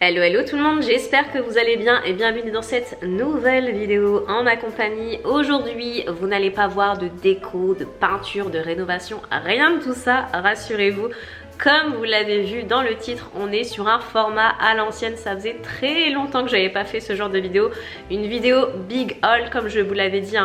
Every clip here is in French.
Hello hello tout le monde, j'espère que vous allez bien et bienvenue dans cette nouvelle vidéo en ma compagnie. Aujourd'hui, vous n'allez pas voir de déco, de peinture, de rénovation, rien de tout ça, rassurez-vous. Comme vous l'avez vu dans le titre, on est sur un format à l'ancienne. Ça faisait très longtemps que j'avais pas fait ce genre de vidéo. Une vidéo big haul, comme je vous l'avais dit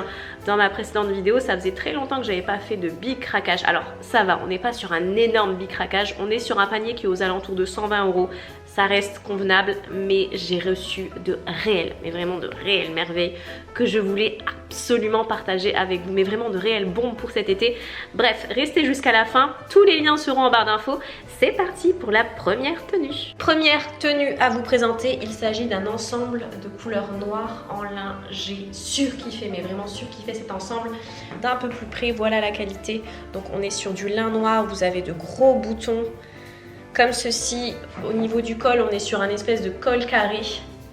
dans ma précédente vidéo. Ça faisait très longtemps que j'avais pas fait de big craquage. Alors ça va, on n'est pas sur un énorme big craquage. On est sur un panier qui est aux alentours de 120 €. Ça reste convenable, mais j'ai reçu de réelles, mais vraiment de réelles merveilles que je voulais absolument partager avec vous, mais vraiment de réelles bombes pour cet été. Bref, restez jusqu'à la fin, tous les liens seront en barre d'infos. C'est parti pour la première tenue. Première tenue à vous présenter, il s'agit d'un ensemble de couleur noire en lin. J'ai surkiffé, mais vraiment surkiffé cet ensemble. D'un peu plus près, voilà la qualité. Donc on est sur du lin noir, vous avez de gros boutons. Comme ceci, au niveau du col, on est sur un espèce de col carré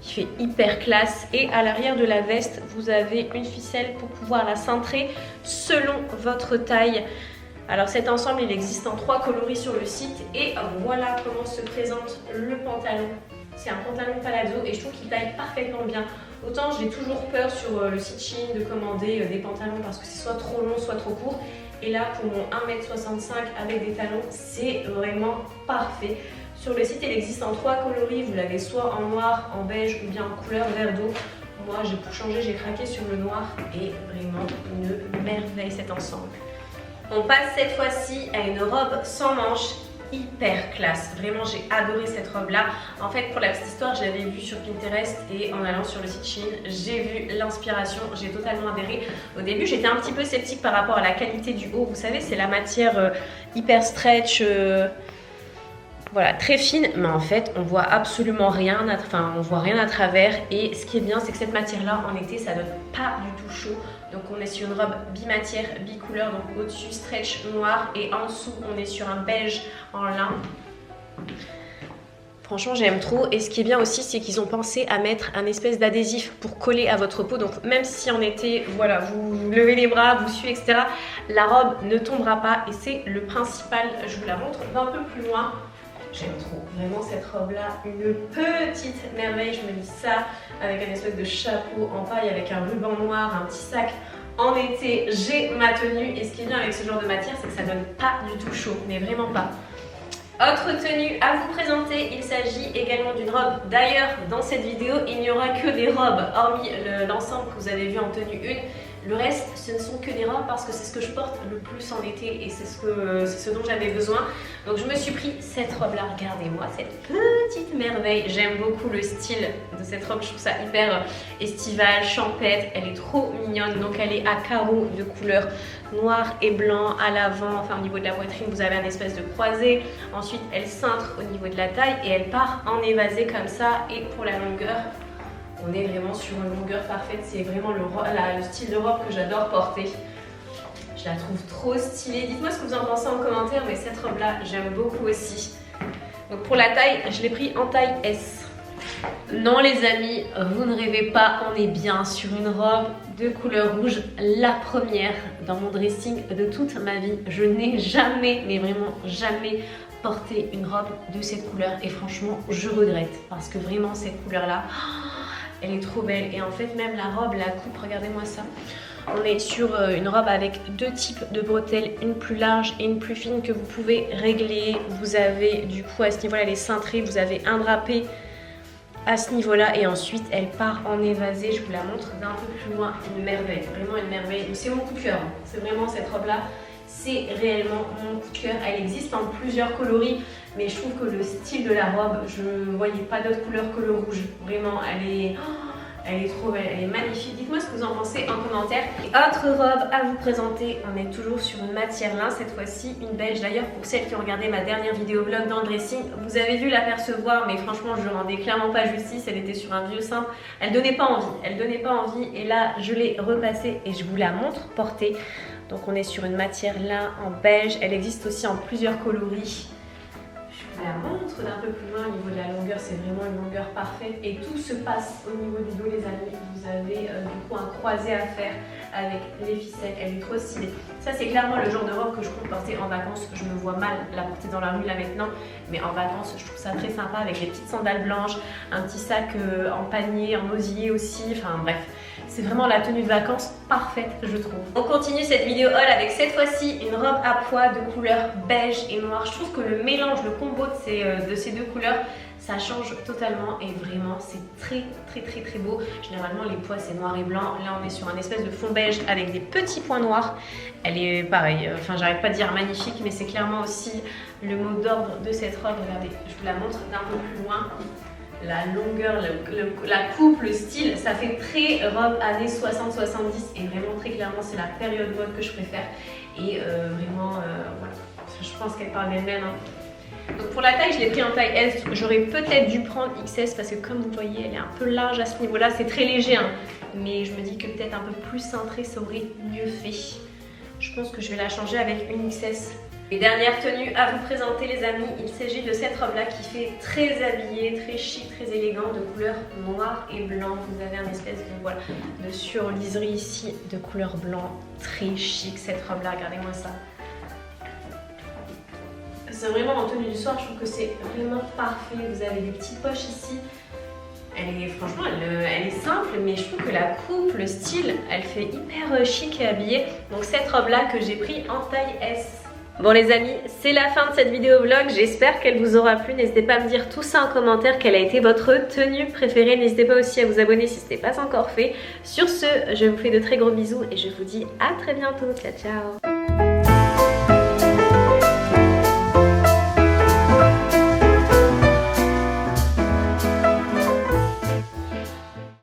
qui fait hyper classe. Et à l'arrière de la veste, vous avez une ficelle pour pouvoir la cintrer selon votre taille. Alors cet ensemble, il existe en 3 coloris sur le site. Et voilà comment se présente le pantalon. C'est un pantalon palazzo et je trouve qu'il taille parfaitement bien. Autant j'ai toujours peur sur le site Shein de commander des pantalons parce que c'est soit trop long, soit trop court. Et là, pour mon 1,65 m avec des talons, c'est vraiment parfait. Sur le site, il existe en 3 coloris. Vous l'avez soit en noir, en beige ou bien en couleur vert d'eau. Moi, j'ai pu changer, j'ai craqué sur le noir et vraiment une merveille cet ensemble. On passe cette fois-ci à une robe sans manches. Hyper classe, vraiment j'ai adoré cette robe là. En fait, pour la petite histoire, je l'avais vue sur Pinterest et en allant sur le site Shein, j'ai vu l'inspiration, j'ai totalement adhéré. Au début, j'étais un petit peu sceptique par rapport à la qualité du haut. Vous savez, c'est la matière hyper stretch, voilà, très fine, mais en fait, on voit absolument rien, on voit rien à travers. Et ce qui est bien, c'est que cette matière-là, en été, ça donne pas du tout chaud. Donc on est sur une robe bimatière, bicouleur, donc au-dessus stretch noir et en dessous, on est sur un beige en lin. Franchement, j'aime trop. Et ce qui est bien aussi, c'est qu'ils ont pensé à mettre un espèce d'adhésif pour coller à votre peau. Donc même si en été, voilà, vous levez les bras, vous suez, etc., la robe ne tombera pas. Et c'est le principal. Je vous la montre d'un peu plus loin. J'aime trop, vraiment cette robe-là, une petite merveille. Je me dis ça avec un espèce de chapeau en paille avec un ruban noir, un petit sac. En été, j'ai ma tenue. Et ce qui est bien avec ce genre de matière, c'est que ça donne pas du tout chaud, mais vraiment pas. Autre tenue à vous présenter, il s'agit également d'une robe. D'ailleurs, dans cette vidéo, il n'y aura que des robes, hormis l'ensemble que vous avez vu en tenue 1. Le reste, ce ne sont que des robes parce que c'est ce que je porte le plus en été et c'est ce dont j'avais besoin. Donc je me suis pris cette robe-là. Regardez-moi cette petite merveille. J'aime beaucoup le style de cette robe. Je trouve ça hyper estival, champêtre. Elle est trop mignonne. Donc elle est à carreaux de couleur noir et blanc à l'avant. Enfin au niveau de la poitrine, vous avez un espèce de croisé. Ensuite, elle cintre au niveau de la taille et elle part en évasé comme ça. Et pour la longueur, on est vraiment sur une longueur parfaite, c'est vraiment le style de robe que j'adore porter. Je la trouve trop stylée. Dites-moi ce que vous en pensez en commentaire, mais cette robe-là, j'aime beaucoup aussi. Donc pour la taille, je l'ai pris en taille S. Non les amis, vous ne rêvez pas, on est bien sur une robe de couleur rouge. La première dans mon dressing de toute ma vie. Je n'ai jamais, mais vraiment jamais porté une robe de cette couleur. Et franchement, je regrette parce que vraiment cette couleur-là... elle est trop belle et en fait même la robe, la coupe, regardez-moi ça. On est sur une robe avec 2 types de bretelles, une plus large et une plus fine que vous pouvez régler. Vous avez du coup à ce niveau-là les cintrées, vous avez un drapé à ce niveau-là et ensuite elle part en évasé. Je vous la montre d'un peu plus loin, une merveille, vraiment une merveille. C'est mon coup de cœur, c'est vraiment cette robe-là. C'est réellement mon coup de cœur. Elle existe en plusieurs coloris, mais je trouve que le style de la robe, je ne voyais pas d'autre couleur que le rouge. Vraiment, elle est trop belle, elle est magnifique. Dites-moi ce que vous en pensez en commentaire. Et autre robe à vous présenter, on est toujours sur une matière lin, cette fois-ci une beige. D'ailleurs, pour celles qui ont regardé ma dernière vidéo vlog dans le dressing, vous avez dû l'apercevoir, mais franchement, je ne rendais clairement pas justice. Elle était sur un vieux sein. Elle donnait pas envie, Et là, je l'ai repassée et je vous la montre portée. Donc on est sur une matière lin en beige. Elle existe aussi en plusieurs coloris. Je la montre d'un peu plus loin. Au niveau de la longueur, c'est vraiment une longueur parfaite et tout se passe au niveau du dos, les amis. Vous avez du coup un croisé à faire avec les ficelles, elle est trop stylée. Ça c'est clairement le genre de robe que je compte porter en vacances. Je me vois mal la porter dans la rue là maintenant, mais en vacances je trouve ça très sympa avec les petites sandales blanches, un petit sac en panier, en osier aussi, enfin bref. C'est vraiment la tenue de vacances parfaite, je trouve. On continue cette vidéo haul avec cette fois-ci une robe à pois de couleur beige et noir. Je trouve que le mélange, le combo de ces deux couleurs, ça change totalement et vraiment c'est très beau. Généralement les pois c'est noir et blanc. Là on est sur un espèce de fond beige avec des petits points noirs. Elle est pareil, enfin j'arrête pas de dire magnifique, mais c'est clairement aussi le mot d'ordre de cette robe. Regardez, je vous la montre d'un peu plus loin. La longueur, la coupe, le style, ça fait très robe années 60-70 et vraiment très clairement c'est la période mode que je préfère et vraiment voilà, je pense qu'elle parle d'elle-même. Donc pour la taille, je l'ai pris en taille S. J'aurais peut-être dû prendre XS parce que comme vous voyez, elle est un peu large à ce niveau-là. C'est très léger, hein. Mais je me dis que peut-être un peu plus cintré, ça aurait mieux fait. Je pense que je vais la changer avec une XS. Et dernière tenue à vous présenter les amis, il s'agit de cette robe là qui fait très habillée, très chic, très élégant, de couleur noir et blanc. Vous avez un espèce de, voilà, de surliserie ici de couleur blanc, très chic cette robe là, regardez-moi ça. C'est vraiment en tenue du soir, je trouve que c'est vraiment parfait. Vous avez des petites poches ici. Franchement, elle est simple, mais je trouve que la coupe, le style, elle fait hyper chic et habillée. Donc cette robe là que j'ai pris en taille S. Bon les amis, c'est la fin de cette vidéo vlog, j'espère qu'elle vous aura plu. N'hésitez pas à me dire tout ça en commentaire, quelle a été votre tenue préférée. N'hésitez pas aussi à vous abonner si ce n'est pas encore fait. Sur ce, je vous fais de très gros bisous et je vous dis à très bientôt. Ciao ciao.